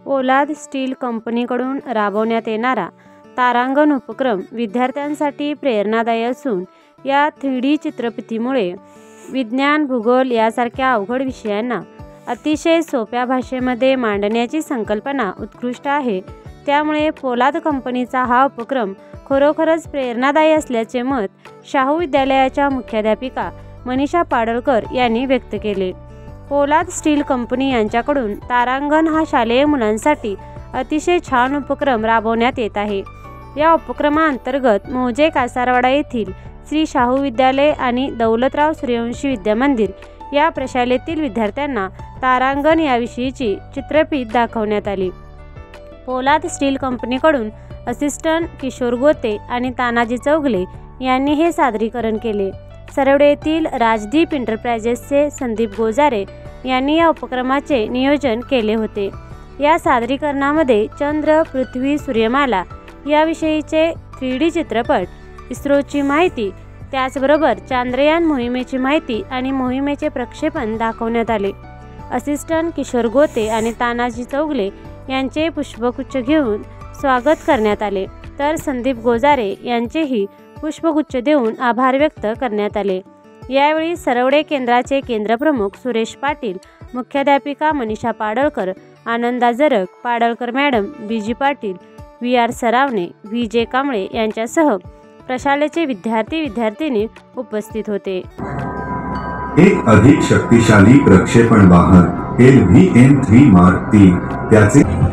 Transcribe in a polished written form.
पोलाद स्टील कंपनीकडून राबवण्यात येणारा तारांगण उपक्रम विद्यार्थ्यांसाठी प्रेरणादायी असून या 3D चित्रफितीमुळे विज्ञान, भूगोल यासारख्या अवघड विषयांना अतिशय सोप्या भाषेमध्ये मांडण्याची संकल्पना उत्कृष्ट आहे। त्यामुळे पोलाद कंपनीचा हा उपक्रम खरोखरच प्रेरणादायी असल्याचे मत शाहू विद्यालयाच्या मुख्याध्यापिका मनीषा पाडळकर यांनी व्यक्त केले। पोलाद स्टील कंपनी यांच्याकडून तारांगण हा शालेय मुलांसाठी अतिशय छान उपक्रम राबवण्यात येत आहे। या उपक्रमाअंतर्गत मौजे कासारवाडा येथील श्री शाहू विद्यालय आणि दौलतराव सूर्यवंशी विद्यामंदिर या प्रशालेतील विद्यार्थ्यांना तारांगण याविषयीची चित्रफीत दाखवण्यात आली। पोलाद स्टील कंपनीकडून असिस्टंट किशोर गोते आणि तानाजी चौगले यांनी हे सादरीकरण केले। सरवडे येथील राजदीप एंटरप्राइजेसचे संदीप गोजारे यांनी या उपक्रमाचे नियोजन केले होते। या सादरीकरणामध्ये चंद्र, पृथ्वी, सूर्यमाला याविषयीचे 3D चित्रपट, इस्रोची माहिती, त्याचबरोबर चांद्रयान मोहिमेची माहिती आणि मोहिमेचे प्रक्षेपण दाखवण्यात आले। असिस्टंट किशोर गोते आणि तानाजी चौगले यांचे पुष्पगुच्छ घेऊन स्वागत करण्यात आले, तर संदीप गोजारे यांचेही पुष्पगुच्छ देऊन आभार व्यक्त करण्यात आले। यावेळी सरवडे केंद्राचे केंद्रप्रमुख सुरेश पाटील, मुख्याध्यापिका Manisha Padalkar, Ananda Jarag, Padalkar madam, B G Patil, VR Saravane, VJ Kamble यांच्यासह प्रशालेचे विद्यार्थी-विद्यार्थिनी उपस्थित होते। एक अधिक शक्तिशाली प्रक्षेपण वाहन LVM-3 Mark 3 त्याचे